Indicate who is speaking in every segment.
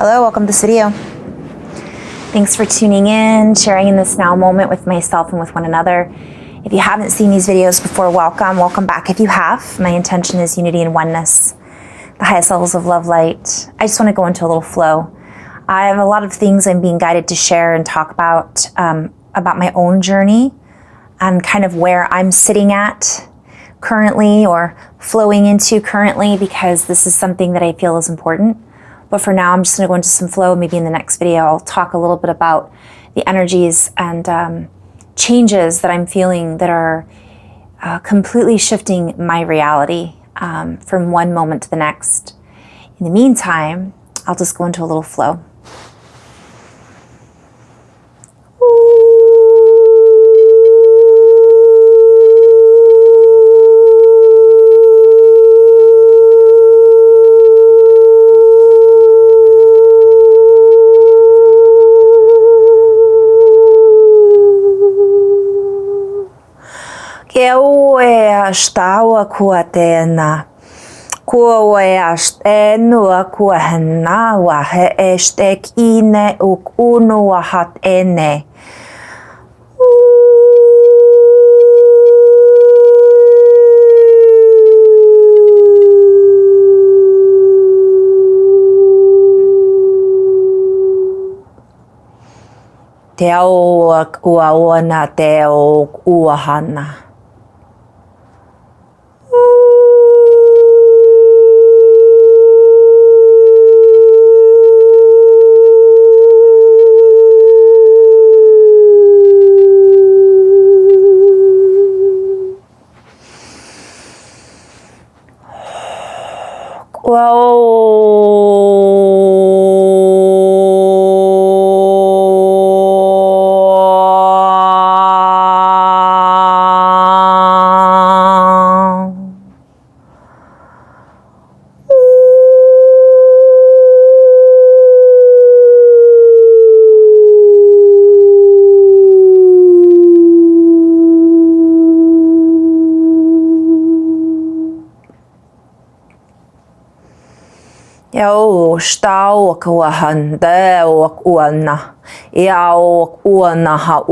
Speaker 1: Hello, welcome to this video. Thanks for tuning in, sharing in this now moment with myself and with one another. If you haven't seen these videos before, welcome back if you have. My intention is unity and oneness, the highest levels of love, light. I just want to go into a little flow. I have a lot of things I'm being guided to share and talk about my own journey and kind of where I'm sitting at currently or flowing into currently, because this is something that I feel is important. But for now, I'm just going to go into some flow. Maybe in the next video, I'll talk a little bit about the energies and changes that I'm feeling that are completely shifting my reality from one moment to the next. In the meantime, I'll just go into a little flow. Stawa kuatena kuwa enua kuahna wa estek ine uno wahat ene teo uaona teo uahana. Yo stau kuahan de uana yao uana ha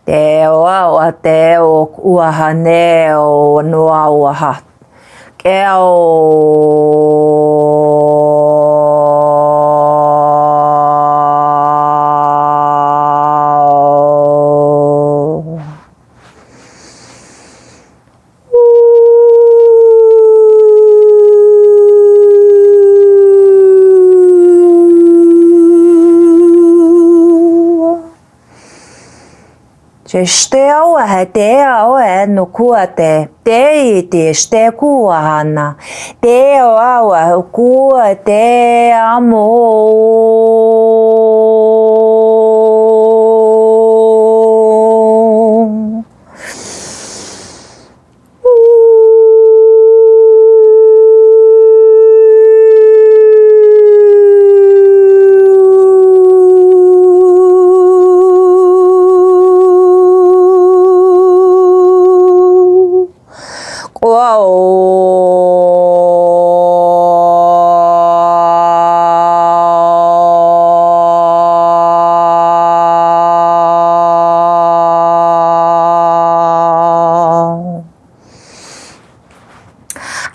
Speaker 1: Teo teo uahaneo noa uahat Steo teo no kuate te ste kuana teo awa kuate amo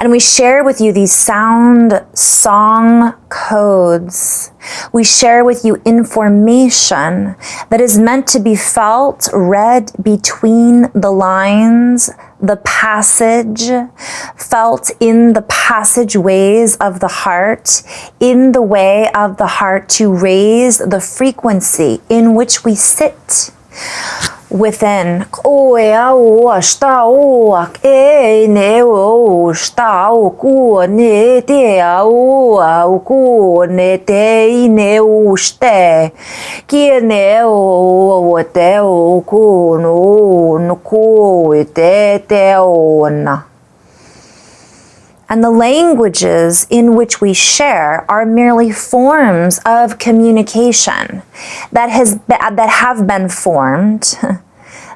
Speaker 1: And we share with you these song codes. We share with you information that is meant to be felt, read between the lines, the passage, felt in the passageways of the heart, in the way of the heart to raise the frequency in which we sit. within. And the languages in which we share are merely forms of communication that have been formed,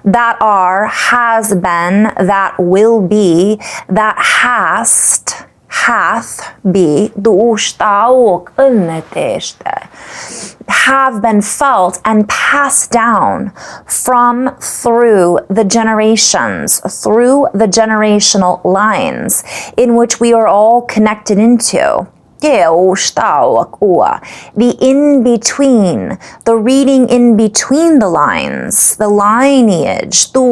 Speaker 1: that are, has been, that will be, that hath be, have been felt and passed down from, through the generations, through the generational lines in which we are all connected into. The in-between, the reading in between the lines, the lineage, the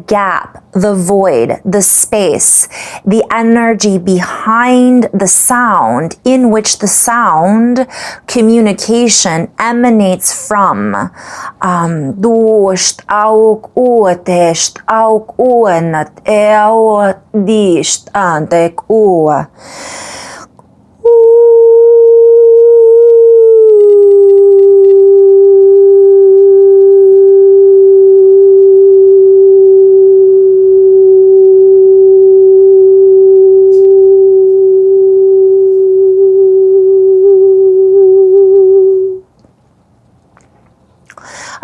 Speaker 1: gap, the void, the space, the energy behind the sound, in which the sound communication emanates from.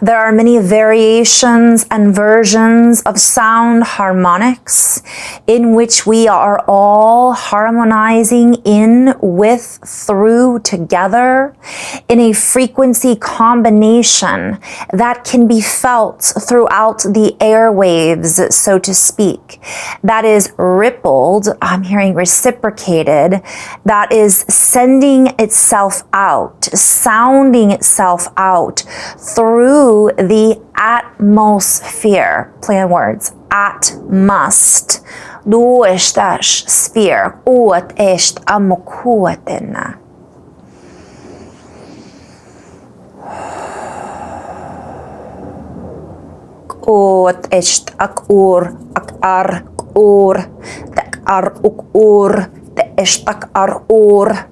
Speaker 1: There are many variations and versions of sound harmonics in which we are all harmonizing in, with, through, together in a frequency combination that can be felt throughout the airwaves, so to speak. That is rippled, I'm hearing reciprocated, that is sending itself out, sounding itself out through the atmosphere. Play on words. Atmust. Du estas sphere. Ut est amukuatena. Ut est akur, akar, ur, tak ar ukur, te est akar ur.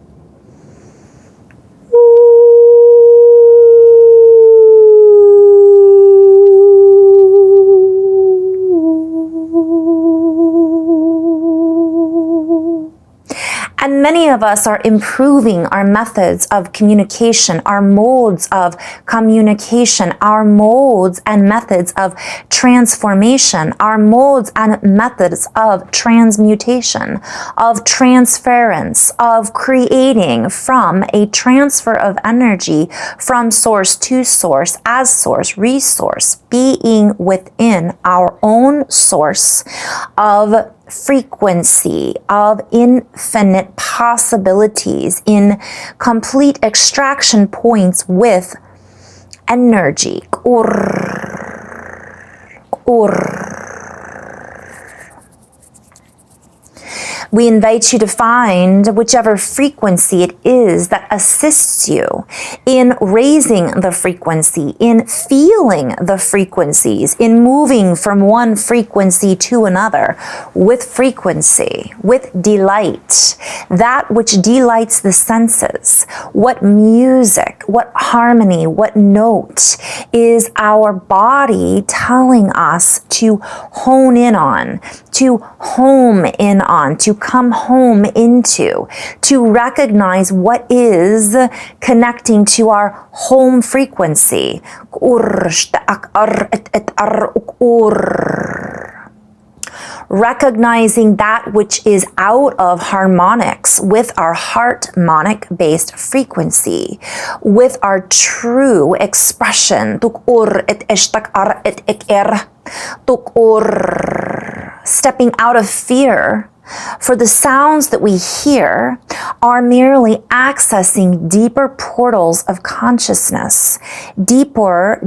Speaker 1: And many of us are improving our methods of communication, our modes of communication, our modes and methods of transformation, our modes and methods of transmutation, of transference, of creating from a transfer of energy from source to source, as source, resource, being within our own source of frequency, of infinite possibilities, in complete extraction points with energy. We invite you to find whichever frequency it is that assists you in raising the frequency, in feeling the frequencies, in moving from one frequency to another with frequency, with delight, that which delights the senses. What music, what harmony, what note is our body telling us to hone in on, to home in on, to come home into, to recognize what is connecting to our home frequency. Recognizing that which is out of harmonics with our harmonic-based frequency, with our true expression. Stepping out of fear, for the sounds that we hear are merely accessing deeper portals of consciousness. Deeper,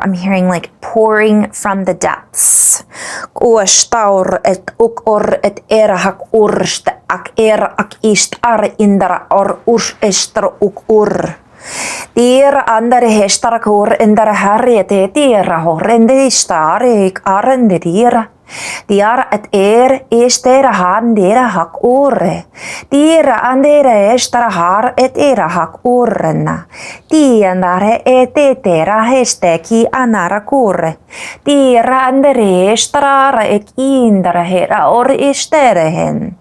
Speaker 1: I'm hearing like pouring from the depths. Tira andere hestarakor endara harriete tira horrende starik arende tira. Tiara et estera handera hak ore. Tira andere estara har et era hak orena. Tiandare et etera hesteki anara kure. Tira andere estara ek indara hera or esterehen.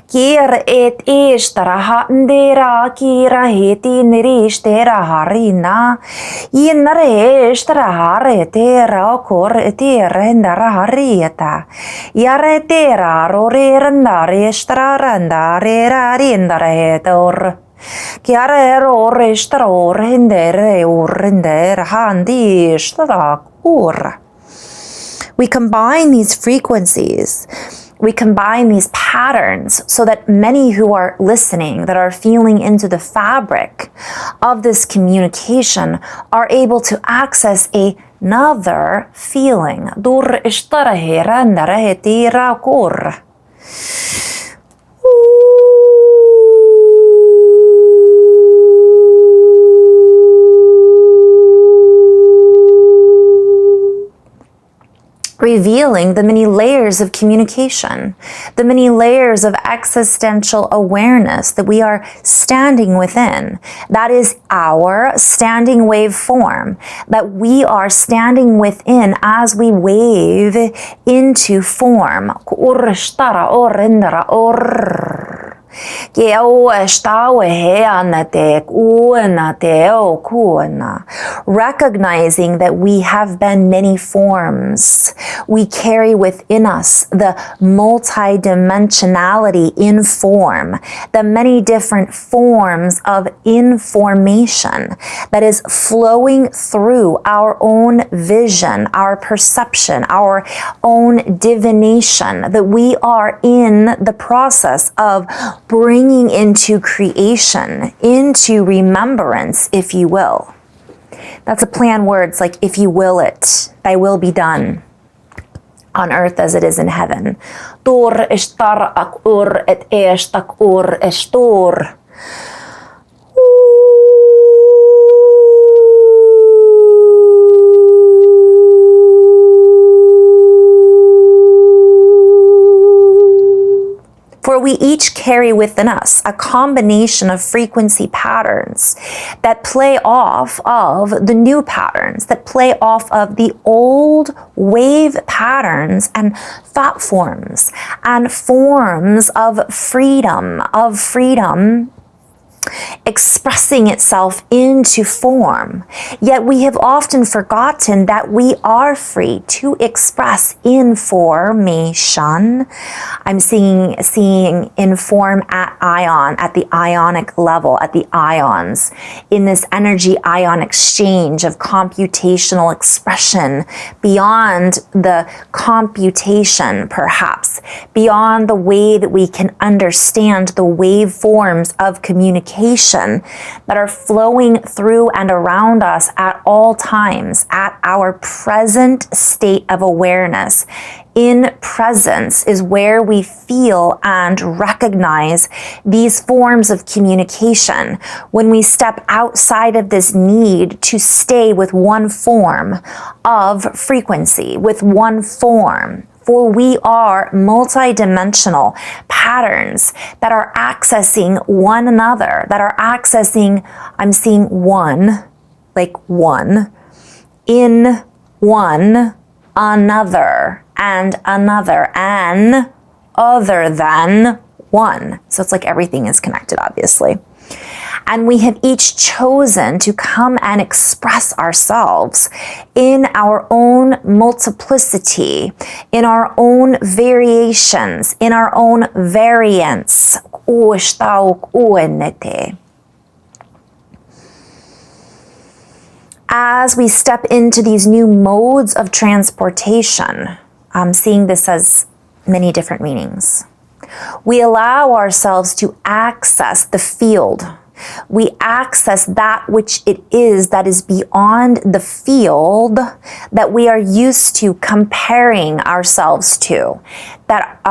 Speaker 1: Kira et estara handera kira heti neristera harina. Inare estara haretera kor etera endara harieta. Yare tera rorerandare estara randare rarindara hetor. Kiara ero estara orendere orendere handi estara kur. We combine these frequencies. We combine these patterns so that many who are listening, that are feeling into the fabric of this communication, are able to access another feeling. Dur ishtarahe randarahe tira kur. Revealing the many layers of communication, the many layers of existential awareness that we are standing within. That is our standing wave form, that we are standing within as we wave into form. Recognizing that we have been many forms. We carry within us the multidimensionality in form, the many different forms of information that is flowing through our own vision, our perception, our own divination, that we are in the process of bringing into creation, into remembrance, if you will. That's a play on words like, if you will it, thy will be done on earth as it is in heaven. Tor estar ak ur et estak ur estor. For we each carry within us a combination of frequency patterns that play off of the new patterns, that play off of the old wave patterns and thought forms and forms of freedom expressing itself into form. Yet we have often forgotten that we are free to express information. I'm seeing inform at ion, at the ionic level, at the ions, in this energy ion exchange of computational expression, beyond the computation perhaps, beyond the way that we can understand the waveforms of communication that are flowing through and around us at all times, at our present state of awareness. In presence is where we feel and recognize these forms of communication. When we step outside of this need to stay with one form of frequency, with one form, for we are multidimensional patterns that are accessing one another, that are accessing, I'm seeing one, like one, in one, another, and another, and other than one. So it's like everything is connected, obviously. And we have each chosen to come and express ourselves in our own multiplicity, in our own variations, in our own variance. As we step into these new modes of transportation, I'm seeing this as many different meanings. We allow ourselves to access the field. We access that which it is that is beyond the field that we are used to comparing ourselves to, that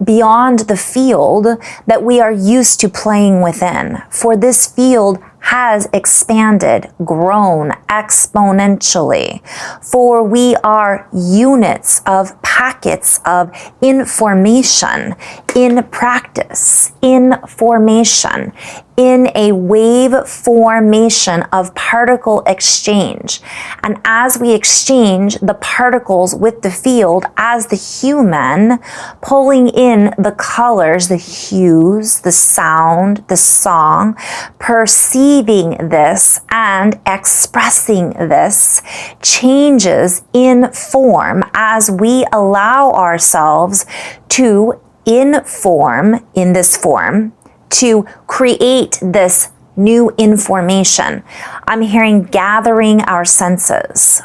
Speaker 1: beyond the field that we are used to playing within. For this field has expanded, grown exponentially. For we are units of packets of information in practice, in formation, in a wave formation of particle exchange. And as we exchange the particles with the field as the human, pulling in the colors, the hues, the sound, the song, perceiving this and expressing this, changes in form as we allow ourselves to inform in this form, to create this new information. I'm hearing gathering our senses.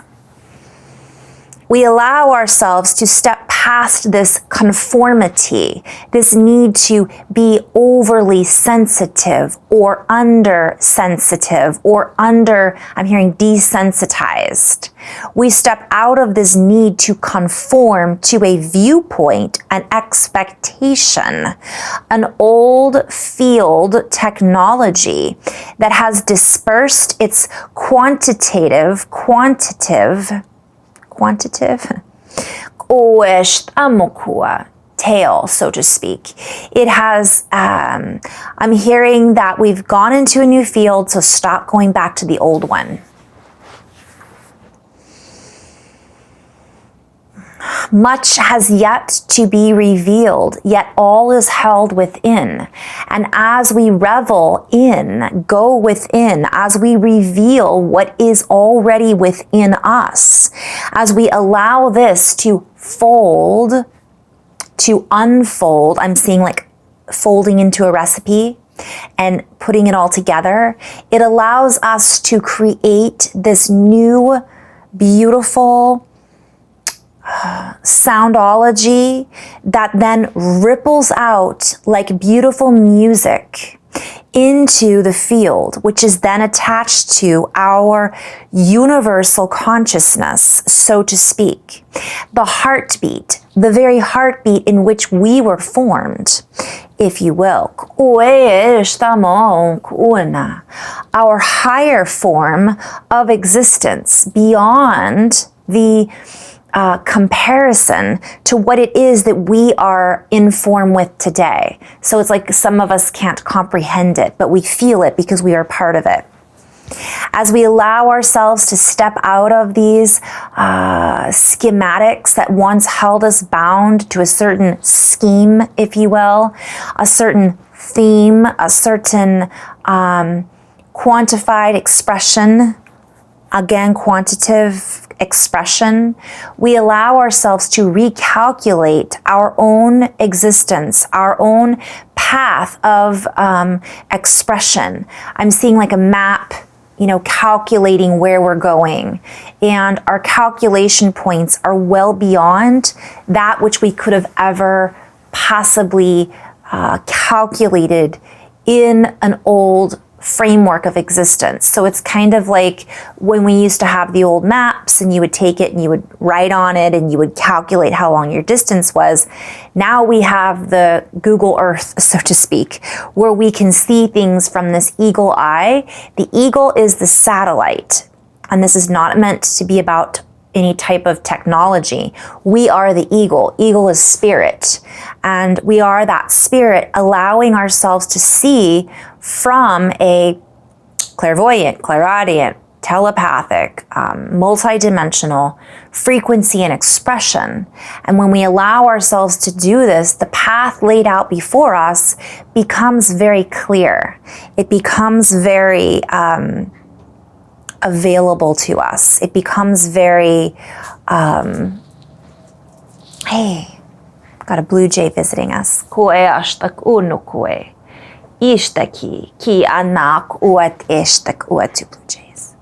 Speaker 1: We allow ourselves to step past this conformity, this need to be overly sensitive or under-sensitive or I'm hearing desensitized. We step out of this need to conform to a viewpoint, an expectation, an old field technology that has dispersed its quantitative, tail, so to speak. It has, I'm hearing that we've gone into a new field, so stop going back to the old one. Much has yet to be revealed, yet all is held within. And as we revel in, go within, as we reveal what is already within us, as we allow this to fold, to unfold, I'm seeing like folding into a recipe and putting it all together, it allows us to create this new, beautiful, soundology that then ripples out like beautiful music into the field, which is then attached to our universal consciousness, so to speak. The heartbeat, the very heartbeat in which we were formed, if you will. Our higher form of existence beyond the comparison to what it is that we are in form with today. So it's like some of us can't comprehend it, but we feel it because we are part of it. As we allow ourselves to step out of these schematics that once held us bound to a certain scheme, if you will, a certain theme, a certain quantified expression, again, quantitative expression, we allow ourselves to recalculate our own existence, our own path of expression. I'm seeing like a map, calculating where we're going. And our calculation points are well beyond that which we could have ever possibly calculated in an old framework of existence. So it's kind of like when we used to have the old maps and you would take it and you would write on it and you would calculate how long your distance was. Now we have the Google Earth, so to speak, where we can see things from this eagle eye. The eagle is the satellite, and this is not meant to be about any type of technology. We are the eagle. Eagle is spirit. And we are that spirit allowing ourselves to see from a clairvoyant, clairaudient, telepathic, multidimensional frequency and expression. And when we allow ourselves to do this, the path laid out before us becomes very clear. It becomes very available to us. It becomes very, hey, got a blue jay visiting us. Ishtaki ki anak uat ishtak uatu blue jays.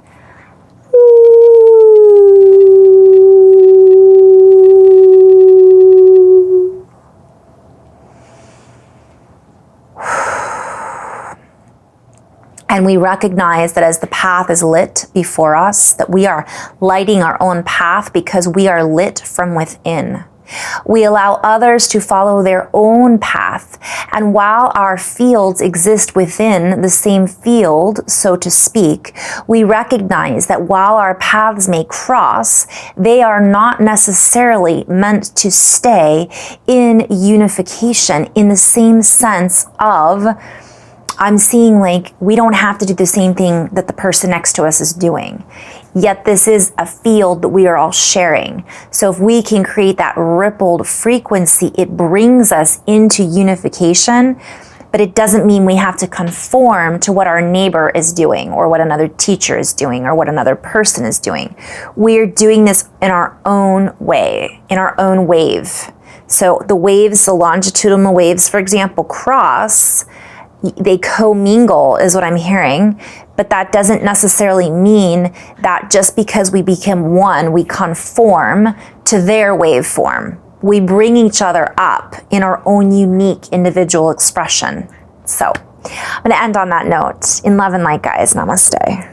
Speaker 1: And we recognize that as the path is lit before us, that we are lighting our own path because we are lit from within. We allow others to follow their own path. And while our fields exist within the same field, so to speak, we recognize that while our paths may cross, they are not necessarily meant to stay in unification in the same sense of, I'm seeing like we don't have to do the same thing that the person next to us is doing. Yet this is a field that we are all sharing. So if we can create that rippled frequency, it brings us into unification, but it doesn't mean we have to conform to what our neighbor is doing or what another teacher is doing or what another person is doing. We're doing this in our own way, in our own wave. So the waves, the longitudinal waves, for example, cross, they commingle is what I'm hearing, but that doesn't necessarily mean that just because we become one, we conform to their waveform. We bring each other up in our own unique individual expression. So I'm going to end on that note. In love and light, guys. Namaste.